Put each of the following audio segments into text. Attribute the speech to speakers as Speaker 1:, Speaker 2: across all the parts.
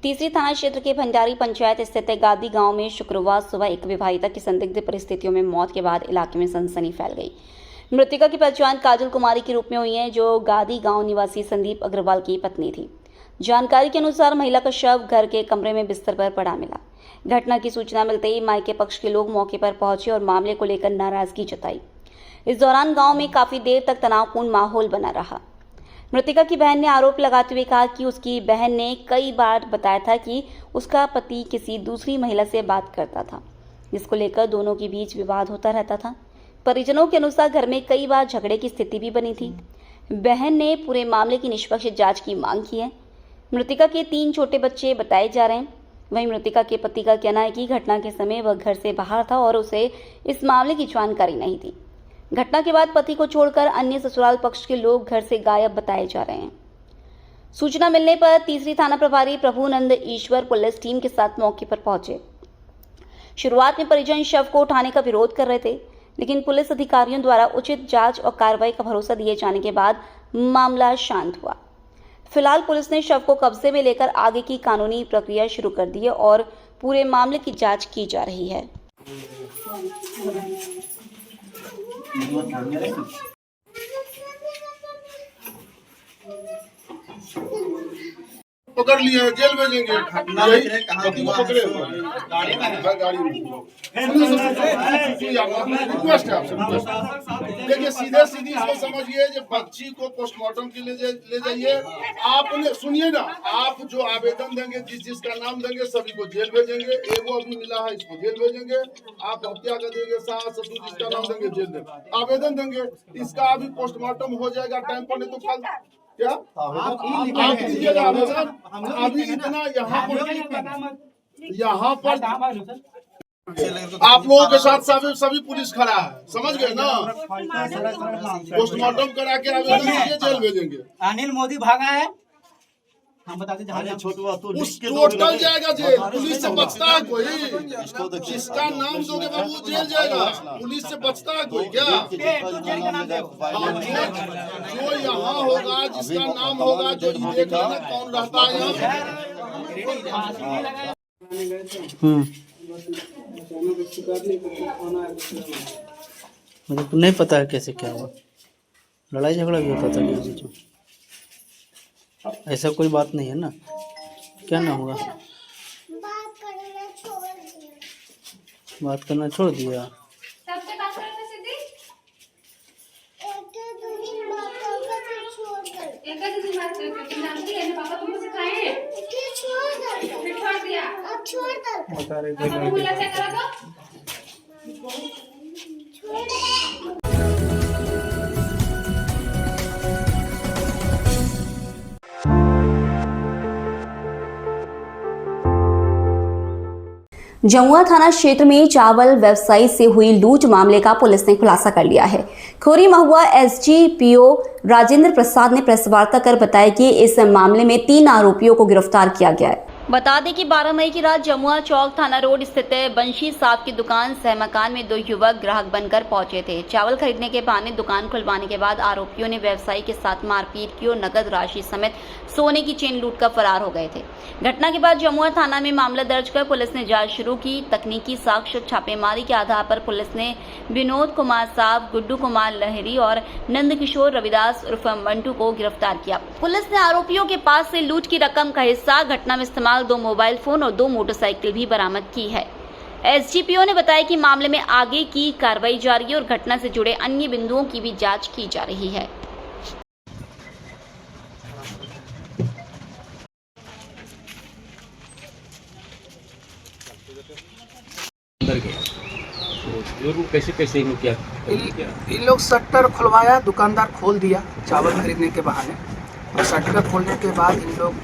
Speaker 1: तीसरी थाना क्षेत्र के भंडारी पंचायत स्थित गादी गांव में शुक्रवार सुबह एक विवाहिता की संदिग्ध परिस्थितियों में मौत के बाद इलाके में सनसनी फैल गई। मृतका की पहचान काजल कुमारी के रूप में हुई है, जो गादी गांव निवासी संदीप अग्रवाल की पत्नी थी। जानकारी के अनुसार महिला का शव घर के कमरे में बिस्तर पर पड़ा मिला। घटना की सूचना मिलते ही मायके पक्ष के लोग मौके पर पहुंचे और मामले को लेकर नाराजगी जताई। इस दौरान गांव में काफी देर तक तनावपूर्ण माहौल बना रहा। मृतका की बहन ने आरोप लगाते हुए कहा कि उसकी बहन ने कई बार बताया था कि उसका पति किसी दूसरी महिला से बात करता था, जिसको लेकर दोनों के बीच विवाद होता रहता था। परिजनों के अनुसार घर में कई बार झगड़े की स्थिति भी बनी थी। बहन ने पूरे मामले की निष्पक्ष जांच की मांग की है। मृतका के 3 छोटे बच्चे बताए जा रहे हैं। वहीं मृतका के पति का कहना है कि घटना के समय वह घर से बाहर था और उसे इस मामले की जानकारी नहीं थी। घटना के बाद पति को छोड़कर अन्य ससुराल पक्ष के लोग घर से गायब बताए जा रहे हैं। सूचना मिलने पर तीसरी थाना प्रभारी प्रभुनंद ईश्वर पुलिस टीम के साथ मौके पर पहुंचे। शुरुआत में परिजन शव को उठाने का विरोध कर रहे थे, लेकिन पुलिस अधिकारियों द्वारा उचित जांच और कार्रवाई का भरोसा दिए जाने के बाद मामला शांत हुआ। फिलहाल पुलिस ने शव को कब्जे में लेकर आगे की कानूनी प्रक्रिया शुरू कर दी है और पूरे मामले की जांच की जा रही है।
Speaker 2: पकड़ लिए, जेल भेजेंगे। पति को पकड़े गाड़ी में रिक्वेस्ट है आपसे। देखिए, सीधे सीधी इसको समझिए, जो बच्ची को पोस्टमार्टम के लिए ले जाइए। आपने सुनिए ना, आप जो आवेदन देंगे, जिसका नाम देंगे, सभी को जेल भेजेंगे। एगो अभी मिला है, इसको जेल भेजेंगे। आप हत्या कर देंगे, सास ससुर जिसका नाम देंगे जेल देंगे। आवेदन देंगे, इसका अभी पोस्टमार्टम हो जाएगा टाइम पर, नहीं तो कल क्या आप दीजिएगा आवेदन। अभी इतना यहाँ पर आप लोगों के साथ सभी पुलिस खड़ा है, समझ गए ना। पोस्टमार्टम करा के आवेदन दीजिए, जेल भेजेंगे।
Speaker 3: अनिल मोदी भागा है, हम बताते जहाँ
Speaker 2: छोटू टोटल जाएगा जेल। पुलिस से बचता है कोई? जिसका नाम दोगे बाबू जेल जाएगा। पुलिस से बचता है कोई क्या? जो यहाँ होगा, जिसका नाम होगा, जो देख लेना कौन रहता है यहाँ।
Speaker 3: मुझे नहीं पता है कैसे क्या हुआ। लड़ाई झगड़ा भी होता था क्या बीच में? ऐसा कोई बात नहीं है ना। क्या ना हुआ? बात करना छोड़ दिया। बता रहे
Speaker 1: जमुआ थाना क्षेत्र में चावल व्यवसायी से हुई लूट मामले का पुलिस ने खुलासा कर लिया है। खोरी महुआ एसडीपीओ राजेंद्र प्रसाद ने प्रेस वार्ता कर बताया कि इस मामले में 3 आरोपियों को गिरफ्तार किया गया है। बता दें कि 12 मई की रात जमुआ चौक थाना रोड स्थित बंशी साहब की दुकान सहमकान में 2 युवक ग्राहक बनकर पहुंचे थे। चावल खरीदने के बहाने दुकान खुलवाने के बाद आरोपियों ने व्यवसायी के साथ मारपीट की और नकद राशि समेत सोने की चेन लूटकर फरार हो गए थे। घटना के बाद जमुआ थाना में मामला दर्ज कर पुलिस ने जांच शुरू की। तकनीकी साक्ष्य छापेमारी के आधार पर पुलिस ने विनोद कुमार साहब, गुड्डू कुमार लहरी और नंदकिशोर रविदास उर्फ मंटू को गिरफ्तार किया। पुलिस ने आरोपियों के पास से लूट की रकम का हिस्सा, घटना में इस्तेमाल 2 मोबाइल फोन और 2 मोटरसाइकिल भी बरामद की है। एसडीपीओ ने बताया कि मामले में आगे की कार्रवाई जारी है और घटना से जुड़े अन्य बिंदुओं की भी जांच की जा रही है।
Speaker 4: कैसे
Speaker 5: इन लोग शटर खुलवाया, दुकानदार खोल दिया चावल खरीदने के बहाने। और शटर खोलने के बाद इन लोग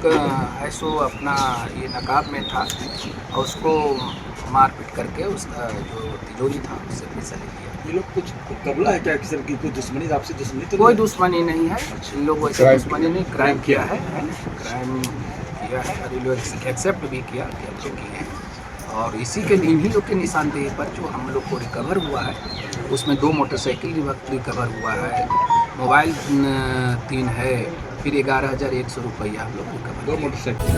Speaker 5: है सो अपना ये नकाब में था और उसको मारपीट करके उसका जो तिजोरी था उससे पैसा ले लिया।
Speaker 4: ये लोग कुछ कबला है क्या किसी की? कोई दुश्मनी, आपसे दुश्मनी तो
Speaker 5: कोई दुश्मनी नहीं है। इन लोग वैसे दुश्मनी नहीं, क्राइम किया है, क्राइम किया है और इन लोग एक्सेप्ट भी किया कि अच्छे किए हैं। और इसी के लिए ही लोग के निशानदेही पर जो हम लोग को रिकवर हुआ है, उसमें 2 मोटरसाइकिल रिकवर हुआ है, मोबाइल 3 है, फिर 11,100 रुपया हम लोग रिकवर।
Speaker 4: 2 मोटरसाइकिल।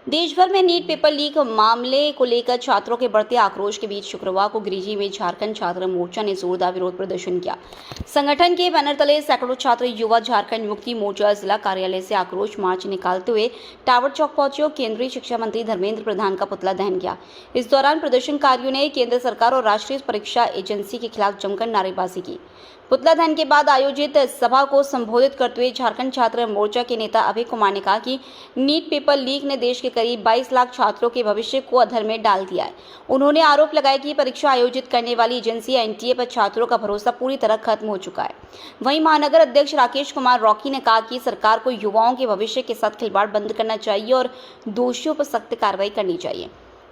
Speaker 1: देश भर में नीट पेपर लीक मामले को लेकर छात्रों के बढ़ते आक्रोश के बीच शुक्रवार को गिरिडीह में झारखंड छात्र मोर्चा ने जोरदार विरोध प्रदर्शन किया। संगठन के बैनर तले सैकड़ों छात्र युवा झारखंड मुक्ति मोर्चा जिला कार्यालय से आक्रोश मार्च निकालते हुए टावर चौक पहुंचे और केंद्रीय शिक्षा मंत्री धर्मेंद्र प्रधान का पुतला दहन किया। इस दौरान प्रदर्शनकारियों ने केंद्र सरकार और राष्ट्रीय परीक्षा एजेंसी के खिलाफ जमकर नारेबाजी की। पुतला दहन के बाद आयोजित सभा को संबोधित करते हुए झारखंड छात्र मोर्चा के नेता अभय कुमार ने कहा कि नीट पेपर लीक ने देश के करीब 22 लाख छात्रों के भविष्य को अधर में डाल दिया है। उन्होंने आरोप लगाया कि परीक्षा आयोजित करने वाली एजेंसी एनटीए पर छात्रों का भरोसा पूरी तरह खत्म हो चुका है। वहीं महानगर अध्यक्ष राकेश कुमार रॉकी ने कहा कि सरकार को युवाओं के भविष्य के साथ खिलवाड़ बंद करना चाहिए और दोषियों पर सख्त कार्रवाई करनी चाहिए।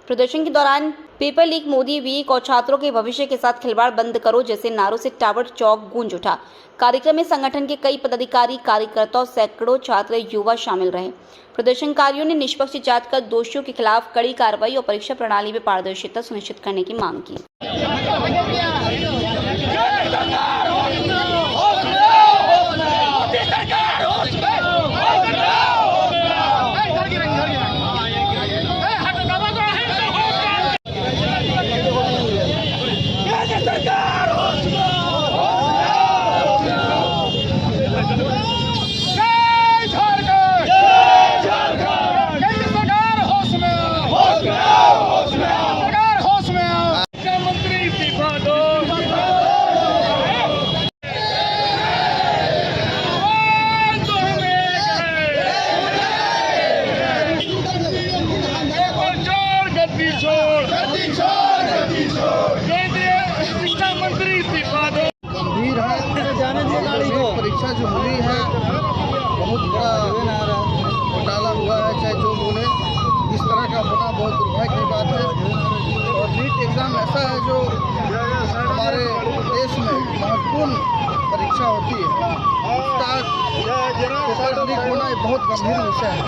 Speaker 1: प्रदर्शन के दौरान पेपर लीक मोदी वीक और छात्रों के भविष्य के साथ खिलवाड़ बंद करो जैसे नारों से टावर चौक गूंज उठा। कार्यक्रम में संगठन के कई पदाधिकारी, कार्यकर्ता और सैकड़ों छात्र युवा शामिल रहे। प्रदर्शनकारियों ने निष्पक्ष जांच कर दोषियों के खिलाफ कड़ी कार्रवाई और परीक्षा प्रणाली में पारदर्शिता सुनिश्चित करने की मांग की।
Speaker 2: गंभीर है। परीक्षा जो हुई है बहुत बड़ा घोटाला हुआ है, चाहे जो बोले। इस तरह का होना बहुत दुर्भाग्य की बात है। और नीट एग्ज़ाम ऐसा है जो हमारे देश में महत्वपूर्ण परीक्षा होती है। उसका पेपर लीक होना एक बहुत गंभीर विषय है।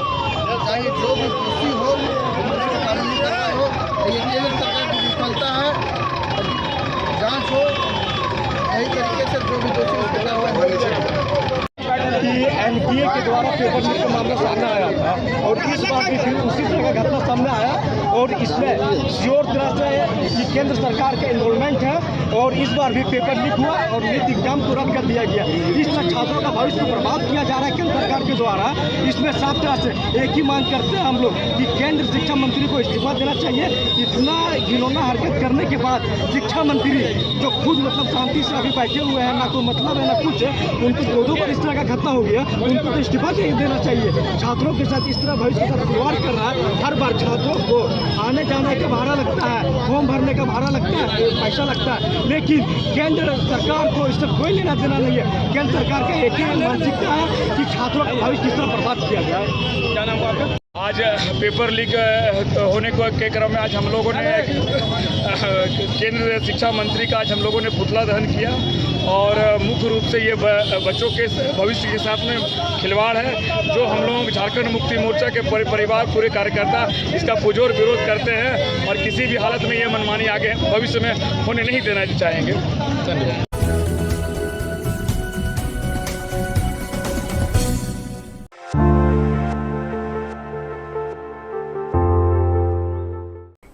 Speaker 2: चाहे जो भी दोषी हो उसको कानूनी कार्रवाई हो। ये केंद्र सरकार की विफलता है, जांच हो, सही तरीके से जो भी दोषी उसको कार्रवाई होनी चाहिए।
Speaker 6: कि एनटीए के द्वारा पेपर लीक का मामला सामने आया था और इस बार भी फिर उसी तरह का घटना सामने आया और इसमें श्योर तरह से कि केंद्र सरकार का इन्वॉल्वमेंट है और इस बार भी पेपर लीक हुआ और नीट एग्जाम को रद्द कर दिया गया। इस तरह छात्रों का भविष्य बर्बाद किया जा रहा है केंद्र सरकार के द्वारा। इसमें साफ तरह से एक ही मांग करते हैं हम लोग कि केंद्र शिक्षा मंत्री को इस्तीफा देना चाहिए। इतना घिनौना हरकत करने के बाद शिक्षा मंत्री जो खुद मतलब शांति से अभी बैठे हुए हैं, ना कोई मतलब है ना कुछ है, उनको दो पर इस तरह का घटना हो गया, उनको तो इस्तीफा देना चाहिए। छात्रों के साथ इस तरह भविष्य के साथ खिलवाड़ कर रहा है। हर बार छात्रों को आने जाने का भाड़ा लगता है, फॉर्म भरने का भाड़ा लगता है, पैसा लगता है, लेकिन केंद्र सरकार को इससे कोई लेना देना नहीं है। केंद्र सरकार का एक ही मानसिकता है कि छात्रों का भविष्य किस तरह बर्बाद किया जाए। क्या नाम हुआ आपका?
Speaker 7: आज पेपर लीक होने के क्रम में आज हम लोगों ने केंद्रीय शिक्षा मंत्री का आज हम लोगों ने पुतला दहन किया और मुख्य रूप से ये बच्चों के भविष्य के साथ में खिलवाड़ है जो हम लोग झारखंड मुक्ति मोर्चा के परिवार पूरे कार्यकर्ता इसका पुरजोर विरोध करते हैं और किसी भी हालत में ये मनमानी आगे भविष्य में होने नहीं देना चाहेंगे। धन्यवाद।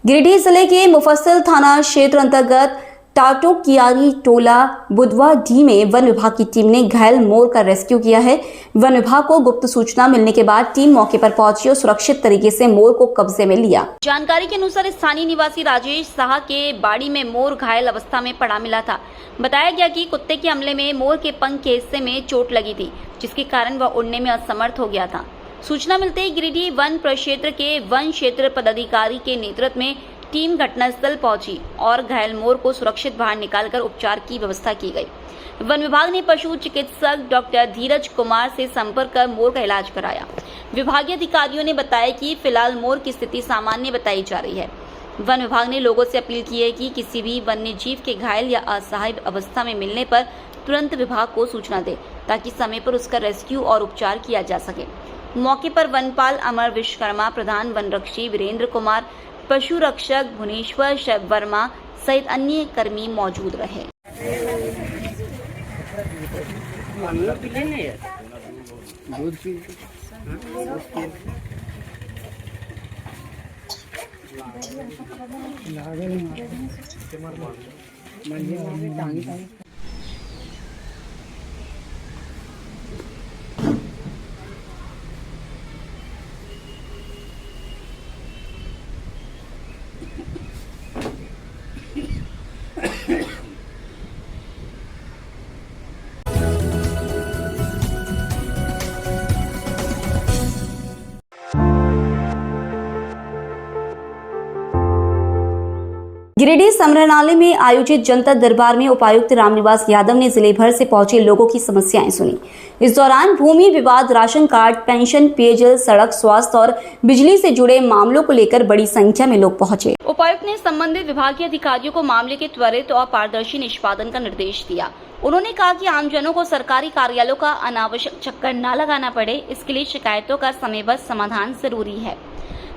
Speaker 1: गिरिडीह जिले के मुफस्सिल थाना क्षेत्र अंतर्गत टाटोकियारी टोला बुधवा डी में वन विभाग की टीम ने घायल मोर का रेस्क्यू किया है। वन विभाग को गुप्त सूचना मिलने के बाद टीम मौके पर पहुंची और सुरक्षित तरीके से मोर को कब्जे में लिया। जानकारी के अनुसार स्थानीय निवासी राजेश साहा के बाड़ी में मोर घायल अवस्था में पड़ा मिला था। बताया गया कि कुत्ते के हमले में मोर के पंख के हिस्से में चोट लगी थी, जिसके कारण वह उड़ने में असमर्थ हो गया था। सूचना मिलते ही गिरिडीह वन प्रक्षेत्र के वन क्षेत्र पदाधिकारी के नेतृत्व में टीम घटनास्थल पहुंची और घायल मोर को सुरक्षित बाहर निकालकर उपचार की व्यवस्था की गई। वन विभाग ने पशु चिकित्सक डॉक्टर धीरज कुमार से संपर्क कर मोर का इलाज कराया। विभागीय अधिकारियों ने बताया कि फिलहाल मोर की स्थिति सामान्य बताई जा रही है। वन विभाग ने लोगों से अपील की है कि किसी भी वन्य जीव के घायल या असहाय अवस्था में मिलने पर तुरंत विभाग को सूचना दे ताकि समय पर उसका रेस्क्यू और उपचार किया जा सके। मौके पर वनपाल अमर विश्वकर्मा, प्रधान वनरक्षी वीरेंद्र कुमार, पशु रक्षक भुवनेश्वर शैव वर्मा सहित अन्य कर्मी मौजूद रहे। गिरिडीह समरनालय में आयोजित जनता दरबार में उपायुक्त रामनिवास यादव ने जिले भर से पहुंचे लोगों की समस्याएं सुनी। इस दौरान भूमि विवाद, राशन कार्ड, पेंशन, पेयजल, सड़क, स्वास्थ्य और बिजली से जुड़े मामलों को लेकर बड़ी संख्या में लोग पहुंचे। उपायुक्त ने संबंधित विभाग के अधिकारियों को मामले के त्वरित और पारदर्शी निष्पादन का निर्देश दिया। उन्होंने कहा कि आमजनों को सरकारी कार्यालयों का अनावश्यक चक्कर न लगाना पड़े, इसके लिए शिकायतों का समयबद्ध समाधान जरूरी है।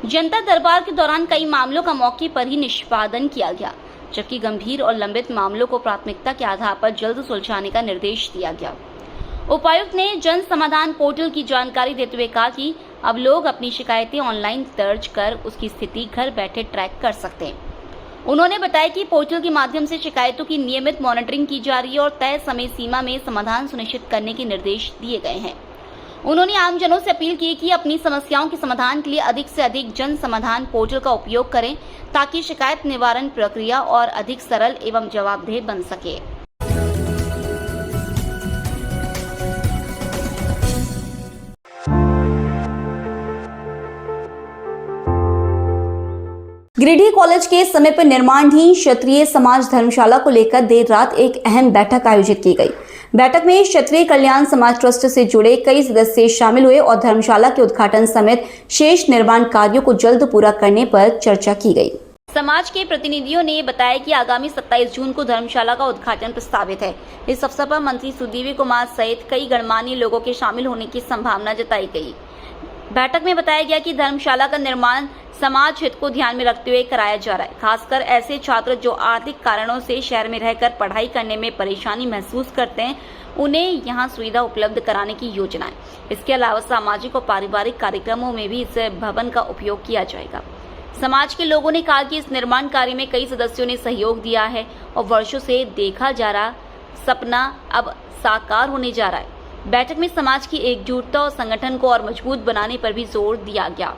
Speaker 1: जनता दरबार के दौरान कई मामलों का मौके पर ही निष्पादन किया गया, जबकि गंभीर और लंबित मामलों को प्राथमिकता के आधार पर जल्द सुलझाने का निर्देश दिया गया। उपायुक्त ने जन समाधान पोर्टल की जानकारी देते हुए कहा कि अब लोग अपनी शिकायतें ऑनलाइन दर्ज कर उसकी स्थिति घर बैठे ट्रैक कर सकते हैं। उन्होंने बताया कि पोर्टल के माध्यम से शिकायतों की नियमित मॉनिटरिंग की जा रही है और तय समय सीमा में समाधान सुनिश्चित करने के निर्देश दिए गए हैं। उन्होंने आमजनों से अपील की कि अपनी समस्याओं के समाधान के लिए अधिक से अधिक जन समाधान पोर्टल का उपयोग करें, ताकि शिकायत निवारण प्रक्रिया और अधिक सरल एवं जवाबदेह बन सके। गिरिडीह कॉलेज के समय पर निर्माणाधीन क्षत्रिय समाज धर्मशाला को लेकर देर रात एक अहम बैठक आयोजित की गई। बैठक में क्षत्रिय कल्याण समाज ट्रस्ट से जुड़े कई सदस्य शामिल हुए और धर्मशाला के उद्घाटन समेत शेष निर्माण कार्यों को जल्द पूरा करने पर चर्चा की गई। समाज के प्रतिनिधियों ने बताया कि आगामी 27 जून को धर्मशाला का उद्घाटन प्रस्तावित है। इस अवसर पर मंत्री सुदीव्य कुमार सहित कई गणमान्य लोगों के शामिल होने की संभावना जताई गई। बैठक में बताया गया कि धर्मशाला का निर्माण समाज हित को ध्यान में रखते हुए कराया जा रहा है, खासकर ऐसे छात्र जो आर्थिक कारणों से शहर में रहकर पढ़ाई करने में परेशानी महसूस करते हैं, उन्हें यहां सुविधा उपलब्ध कराने की योजना है। इसके अलावा सामाजिक और पारिवारिक कार्यक्रमों में भी इस भवन का उपयोग किया जाएगा। समाज के लोगों ने कहा कि इस निर्माण कार्य में कई सदस्यों ने सहयोग दिया है और वर्षों से देखा जा रहा सपना अब साकार होने जा रहा है। बैठक में समाज की एकजुटता और संगठन को और मजबूत बनाने पर भी जोर दिया गया।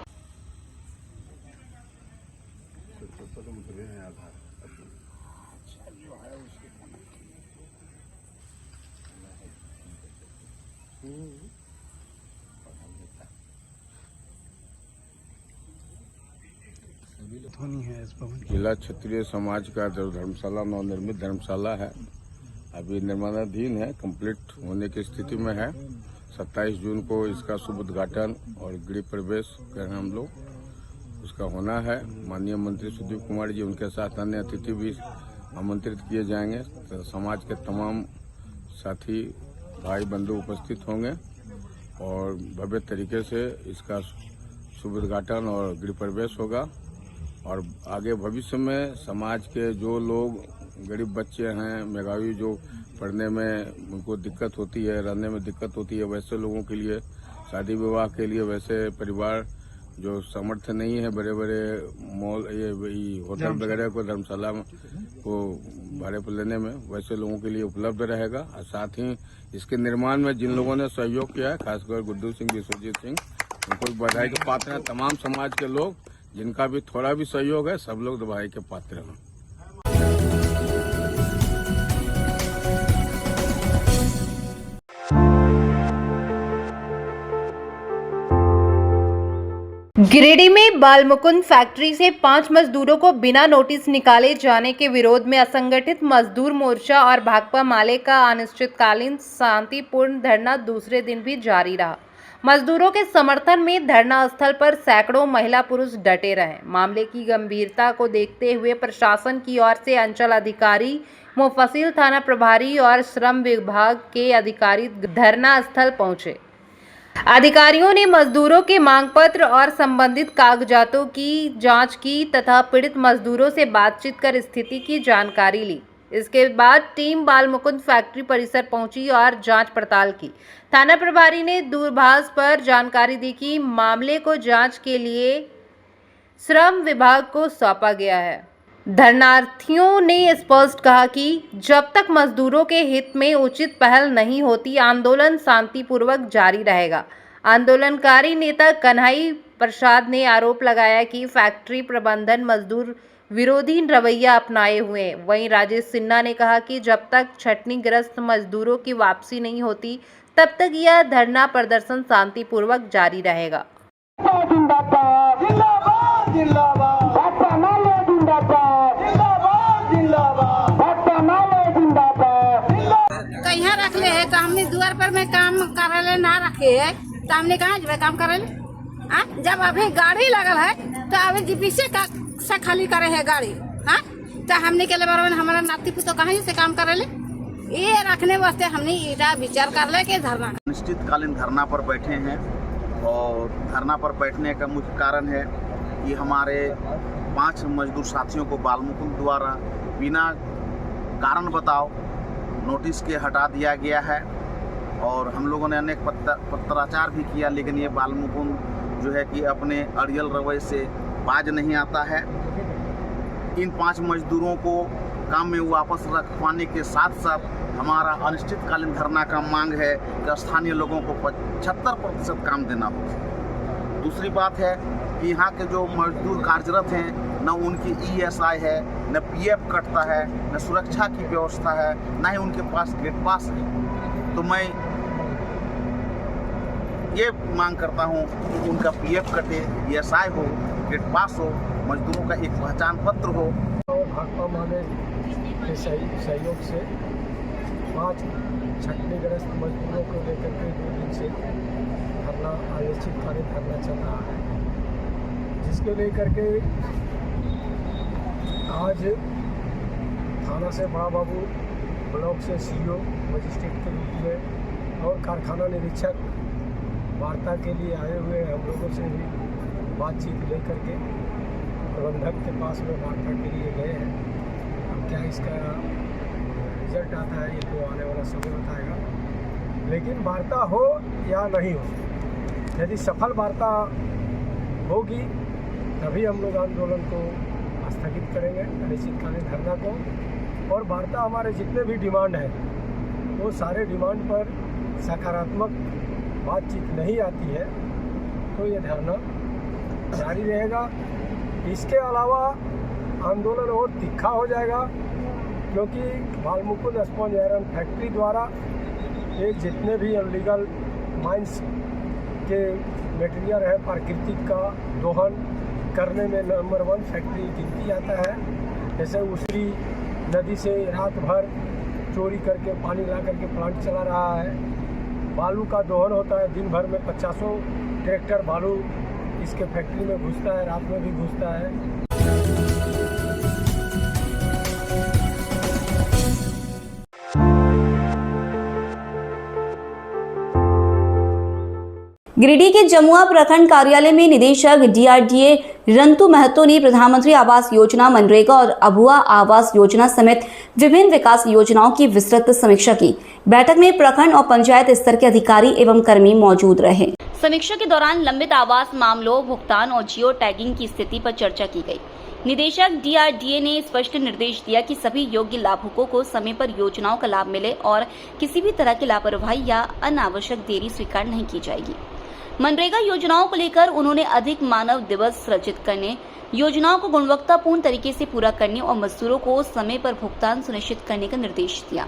Speaker 8: जिला क्षत्रिय समाज का जो धर्मशाला नवनिर्मित धर्मशाला है, अभी निर्माणाधीन है, कंप्लीट होने की स्थिति में है। 27 जून को इसका शुभ उद्घाटन और गृह प्रवेश कर हम लोग उसका होना है। माननीय मंत्री सुदीप कुमार जी, उनके साथ अन्य अतिथि भी आमंत्रित किए जाएंगे। तो समाज के तमाम साथी भाई बंधु उपस्थित होंगे और भव्य तरीके से इसका शुभ उद्घाटन और गृह प्रवेश होगा। और आगे भविष्य में समाज के जो लोग गरीब बच्चे हैं, मेधावी जो पढ़ने में उनको दिक्कत होती है, रहने में दिक्कत होती है, वैसे लोगों के लिए, शादी विवाह के लिए, वैसे परिवार जो सामर्थ्य नहीं है बड़े बड़े मॉल ये होटल वगैरह को धर्मशाला को भाड़े पर लेने में, वैसे लोगों के लिए उपलब्ध रहेगा। और साथ ही इसके निर्माण में जिन लोगों ने सहयोग किया है, खासकर गुड्डू सिंह, विश्वजीत सिंह, उनको बधाई के पात्र हैं। तमाम समाज के लोग जिनका भी थोड़ा भी सहयोग है, सब लोग बधाई के पात्र हैं।
Speaker 9: गिरिडीह में बालमुकुंद फैक्ट्री से 5 मजदूरों को बिना नोटिस निकाले जाने के विरोध में असंगठित मजदूर मोर्चा और भाकपा माले का अनिश्चितकालीन शांतिपूर्ण धरना दूसरे दिन भी जारी रहा। मजदूरों के समर्थन में धरना स्थल पर सैकड़ों महिला पुरुष डटे रहे। मामले की गंभीरता को देखते हुए प्रशासन की ओर से अंचल अधिकारी, मुफस्सिल थाना प्रभारी और श्रम विभाग के अधिकारी धरना स्थल पहुंचे। अधिकारियों ने मजदूरों के मांग पत्र और संबंधित कागजातों की जांच की तथा पीड़ित मजदूरों से बातचीत कर स्थिति की जानकारी ली। इसके बाद टीम बालमुकुंद फैक्ट्री परिसर पहुंची और जांच पड़ताल की। थाना प्रभारी ने दूरभाष पर जानकारी दी कि मामले को जांच के लिए श्रम विभाग को सौंपा गया है। धरनार्थियों ने स्पष्ट कहा कि जब तक मजदूरों के हित में उचित पहल नहीं होती, आंदोलन शांतिपूर्वक जारी रहेगा। आंदोलनकारी नेता कन्हई प्रसाद ने आरोप लगाया कि फैक्ट्री प्रबंधन मजदूर विरोधी रवैया अपनाए हुए हैं। वहीं राजेश सिन्हा ने कहा कि जब तक छटनीग्रस्त मजदूरों की वापसी नहीं होती, तब तक यह धरना प्रदर्शन शांतिपूर्वक जारी रहेगा।
Speaker 10: तो यहाँ रख ले है तो हमने द्वार पर में काम करे ना रखे है तो हमने कहा जो काम करे जब अभी गाड़ी लगल है तो अभी जीपीसी का से खाली करे है गाड़ी। हाँ तो हमने के लिए हमारा नाती पुतो कहाँ से काम करे ले ये रखने वास्ते हमने इधर विचार कर ले के धरना
Speaker 11: अनिश्चितकालीन धरना पर बैठे हैं। और धरना पर बैठने का मुख्य कारण है कि हमारे 5 मजदूर साथियों को बाल मुकुंद द्वारा बिना कारण बताओ नोटिस के हटा दिया गया है। और हम लोगों ने अनेक पत्राचार भी किया, लेकिन ये बाल मुकुंद जो है कि अपने अड़ियल रवैये से बाज नहीं आता है। इन 5 मजदूरों को काम में वापस रखवाने के साथ साथ हमारा अनिश्चितकालीन धरना का मांग है कि स्थानीय लोगों को 75% काम देना होगा। दूसरी बात है कि यहाँ के जो मजदूर कार्यरत हैं न उनकी ESI है, न PF कटता है, न सुरक्षा की व्यवस्था है, न ही उनके पास गेट पास है। तो मैं ये मांग करता हूँ कि उनका PF कटे, ESI हो, गेट पास हो, मजदूरों का एक पहचान पत्र हो।
Speaker 6: और भाकपा माले के सहयोग से 5 छटनीग्रस्त मजदूरों को लेकर के 2 दिन से धरना अनिश्चितकालीन धरना चल रहा है, जिसके लेकर के आज थाना से बड़ा बाबू, ब्लॉक से CO, मजिस्ट्रेट के रूप में और कारखाना निरीक्षक वार्ता के लिए आए हुए हम लोगों से भी बातचीत लेकर के प्रबंधक के पास में वार्ता के लिए गए हैं। अब क्या इसका रिजल्ट आता है ये तो आने वाला समय बताएगा। लेकिन वार्ता हो या नहीं हो, यदि सफल वार्ता होगी तभी हम लोग आंदोलन को स्थगित करेंगे, अनिश्चितकालीन धरना को। और वार्ता हमारे जितने भी डिमांड हैं वो सारे डिमांड पर सकारात्मक बातचीत नहीं आती है तो ये धरना जारी रहेगा। इसके अलावा आंदोलन और तीखा हो जाएगा, क्योंकि बाल मुकुंद स्पॉन्ज आयरन फैक्ट्री द्वारा ये जितने भी अनलीगल माइंस के मटेरियल है प्राकृतिक का दोहन करने में नंबर 1 फैक्ट्री गिनती जाता है। जैसे उसरी नदी से रात भर चोरी करके पानी ला करके प्लांट चला रहा है। बालू का दोहन होता है, दिन भर में 50 ट्रैक्टर बालू इसके फैक्ट्री में घुसता है, रात में भी घुसता है।
Speaker 1: गिरिडीह के जमुआ प्रखंड कार्यालय में निदेशक DRDA रंतु महतो ने प्रधानमंत्री आवास योजना, मनरेगा और अभुआ आवास योजना समेत विभिन्न विकास योजनाओं की विस्तृत समीक्षा की। बैठक में प्रखंड और पंचायत स्तर के अधिकारी एवं कर्मी मौजूद रहे। समीक्षा के दौरान लंबित आवास मामलों, भुगतान और जियो टैगिंग की स्थिति पर चर्चा की गई। निदेशक DRDA ने स्पष्ट निर्देश दिया कि सभी योग्य लाभुकों को समय पर योजनाओं का लाभ मिले और किसी भी तरह की लापरवाही या अनावश्यक देरी स्वीकार नहीं की जाएगी। मनरेगा योजनाओं को लेकर उन्होंने अधिक मानव दिवस सृजित करने, योजनाओं को गुणवत्तापूर्ण तरीके से पूरा करने और मजदूरों को समय पर भुगतान सुनिश्चित करने का निर्देश दिया।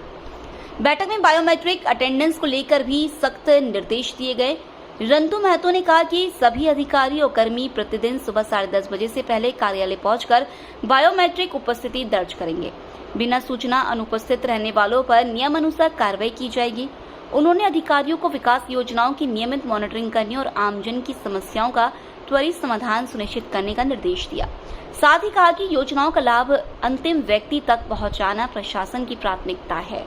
Speaker 1: बैठक में बायोमेट्रिक अटेंडेंस को लेकर भी सख्त निर्देश दिए गए। रंतु महतो ने कहा कि सभी अधिकारी और कर्मी प्रतिदिन सुबह 10:30 बजे से पहले कार्यालय पहुंचकर बायोमेट्रिक उपस्थिति दर्ज करेंगे। बिना सूचना अनुपस्थित रहने वालों पर नियमानुसार कार्रवाई की जाएगी। उन्होंने अधिकारियों को विकास योजनाओं की नियमित मॉनिटरिंग करने और आमजन की समस्याओं का त्वरित समाधान सुनिश्चित करने का निर्देश दिया। साथ ही कहा कि योजनाओं का लाभ अंतिम व्यक्ति तक पहुंचाना प्रशासन की प्राथमिकता है।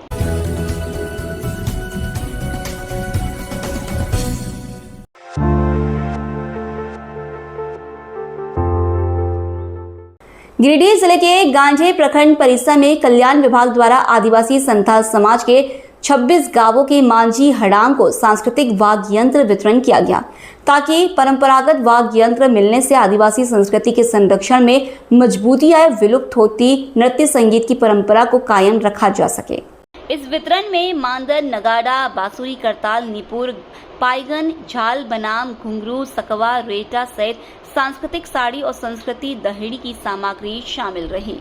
Speaker 1: गिरिडीह जिले के गांजे प्रखंड परिसर में कल्याण विभाग द्वारा आदिवासी संथाल समाज के 26 गांवों के मांझी हड़ाम को सांस्कृतिक वाद्य यंत्र वितरण किया गया ताकि परंपरागत वाद्य यंत्र मिलने से आदिवासी संस्कृति के संरक्षण में मजबूती आए, विलुप्त होती नृत्य संगीत की परंपरा को कायम रखा जा सके। इस वितरण में मांदर, नगाड़ा, बांसुरी, करताल, निपुर, पायगन, झाल, बनाम, घुंघरू, सकवा, रेटा सहित सांस्कृतिक साड़ी और संस्कृति दहेड़ी की सामग्री शामिल रही।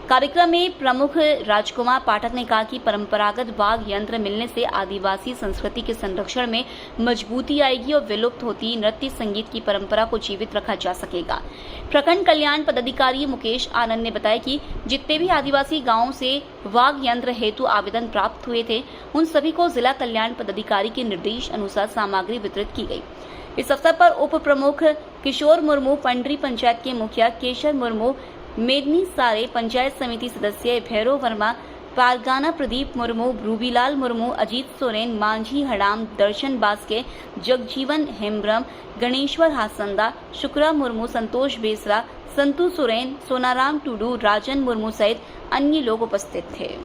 Speaker 1: कार्यक्रम में प्रमुख राजकुमार पाठक ने कहा कि परंपरागत वाद्य यंत्र मिलने से आदिवासी संस्कृति के संरक्षण में मजबूती आएगी और विलुप्त होती नृत्य संगीत की परंपरा को जीवित रखा जा सकेगा। प्रखंड कल्याण पदाधिकारी मुकेश आनंद ने बताया कि जितने भी आदिवासी गांवों से वाद्य यंत्र हेतु आवेदन प्राप्त हुए थे, उन सभी को जिला कल्याण पदाधिकारी के निर्देश अनुसार सामग्री वितरित की गई। इस अवसर पर उप प्रमुख किशोर मुर्मू, पंडरी पंचायत के मुखिया केशर मुर्मू, मेदनी सारे पंचायत समिति सदस्य भैरव वर्मा, पारगाना प्रदीप मुर्मू, रूबीलाल मुर्मू, अजीत सोरेन, मांझी हड़ाम, दर्शन बास्के, जगजीवन हेम्ब्रम, गणेश्वर हासंदा, शुक्रा मुर्मू, संतोष बेसरा, संतू सोरेन, सोनाराम टुडू, राजन मुर्मू सहित अन्य लोग उपस्थित थे।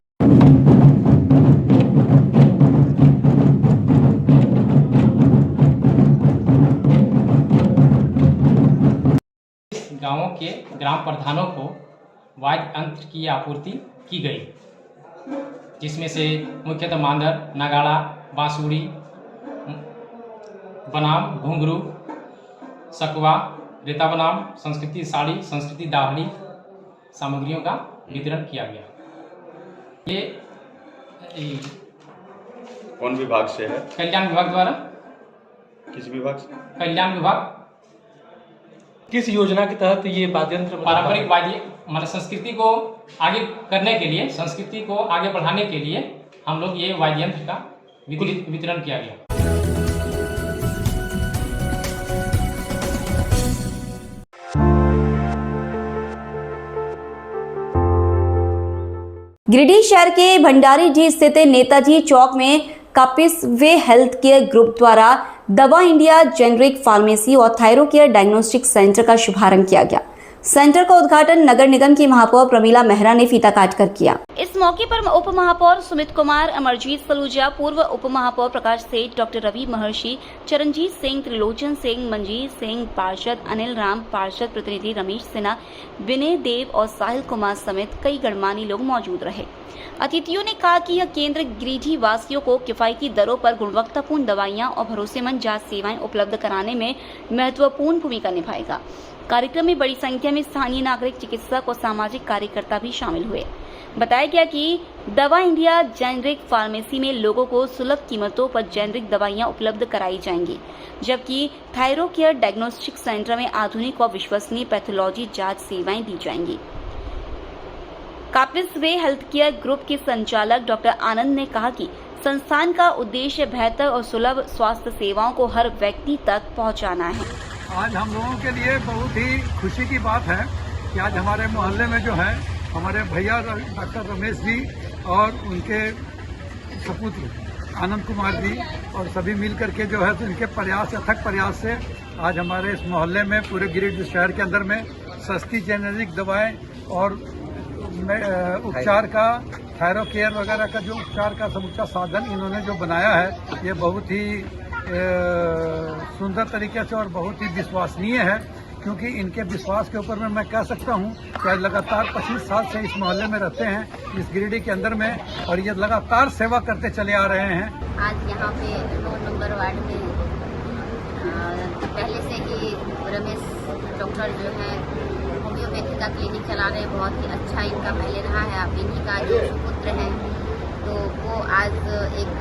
Speaker 12: गांवों के ग्राम प्रधानों को वाद्य यंत्र की आपूर्ति की गई, जिसमें से मुख्यतः मांदर, नगाड़ा, बांसुरी, बनाम, घुंघरू, सकवा, रेता बनाम, संस्कृति साड़ी, संस्कृति दाहड़ी सामग्रियों का वितरण किया गया। ये
Speaker 13: कौन विभाग से है?
Speaker 12: कल्याण विभाग द्वारा।
Speaker 13: किस विभाग से?
Speaker 12: कल्याण विभाग।
Speaker 14: किस योजना के तहत ये वाद्य यंत्र?
Speaker 12: पारंपरिक वाद्य मतलब संस्कृति को आगे करने के लिए, संस्कृति को आगे बढ़ाने के लिए हम लोग ये वाद्य यंत्र का वितरण किया गया।
Speaker 1: गिरिडीह शहर के भंडारीडीह स्थित नेताजी चौक में कापिसवे हेल्थ केयर ग्रुप द्वारा दवा इंडिया जेनरिक फार्मेसी और थायरोकेयर डायग्नोस्टिक सेंटर का शुभारंभ किया गया। सेंटर का उद्घाटन नगर निगम की महापौर प्रमीला मेहरा ने फीता काटकर किया। इस मौके पर उप महापौर सुमित कुमार, अमरजीत सलूजा, पूर्व उप महापौर प्रकाश सेठ, डॉक्टर रवि महर्षि, चरणजीत सिंह, त्रिलोचन सिंह, मंजीत सिंह, पार्षद अनिल राम, पार्षद प्रतिनिधि रमेश सिन्हा, विनय देव और साहिल कुमार समेत कई गणमान्य लोग मौजूद रहे। अतिथियों ने कहा कि यह केंद्र गिरिडीह वासियों को किफायती दरों पर गुणवत्तापूर्ण दवाइयां और भरोसेमंद जांच सेवाएं उपलब्ध कराने में महत्वपूर्ण भूमिका निभाएगा। कार्यक्रम में बड़ी संख्या में स्थानीय नागरिक, चिकित्सक और सामाजिक कार्यकर्ता भी शामिल हुए। बताया गया कि दवा इंडिया जेनरिक फार्मेसी में लोगों को सुलभ कीमतों पर जेनरिक दवाइयां उपलब्ध कराई जाएंगी, जबकि थायरोकेयर डायग्नोस्टिक सेंटर में आधुनिक और विश्वसनीय पैथोलॉजी जांच सेवाएं दी जाएंगी। कापिसवे हेल्थ केयर ग्रुप के संचालक डॉक्टर आनंद ने कहा कि संस्थान का उद्देश्य बेहतर और सुलभ स्वास्थ्य सेवाओं को हर व्यक्ति तक पहुंचाना है।
Speaker 15: आज हम लोगों के लिए बहुत ही खुशी की बात है कि आज हमारे मोहल्ले में जो है हमारे भैया डॉक्टर रमेश जी और उनके सपुत्र आनंद कुमार जी और सभी मिल करके जो है इनके प्रयास, अथक प्रयास से आज हमारे इस मोहल्ले में पूरे गिरिडीह शहर के अंदर में सस्ती जेनेरिक दवाएं और उपचार का, थायरोकेयर वगैरह का जो उपचार का समूचा साधन इन्होंने जो बनाया है, ये बहुत ही सुंदर तरीके से और बहुत ही विश्वसनीय है, क्योंकि इनके विश्वास के ऊपर में मैं कह सकता हूँ कि आज लगातार 25 साल से इस मोहल्ले में रहते हैं, इस गिरिडीह के अंदर में, और ये लगातार सेवा करते चले आ रहे हैं।
Speaker 16: आज यहाँ पे 9 नंबर वार्ड में पहले से ही रमेश डॉक्टर जो है होम्योपैथी का क्लिनिक चला रहे हैं, बहुत ही अच्छा इनका पहले रहा है। अब इन्हीं का जो सुपुत्र है तो वो आज एक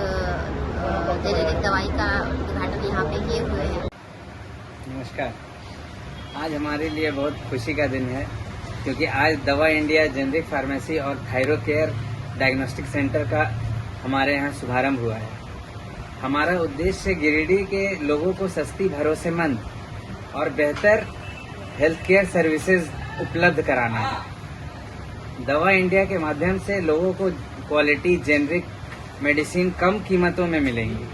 Speaker 16: जेनेरिक दवाई का उद्घाटन यहाँ पे किए हुए हैं।
Speaker 17: नमस्कार। आज हमारे लिए बहुत खुशी का दिन है, क्योंकि आज दवा इंडिया जेनरिक फार्मेसी और थायरोकेयर डायग्नोस्टिक सेंटर का हमारे यहाँ शुभारंभ हुआ है। हमारा उद्देश्य गिरिडीह के लोगों को सस्ती, भरोसेमंद और बेहतर हेल्थ केयर सर्विसेज उपलब्ध कराना है। दवा इंडिया के माध्यम से लोगों को क्वालिटी जेनरिक मेडिसिन कम कीमतों में मिलेंगी।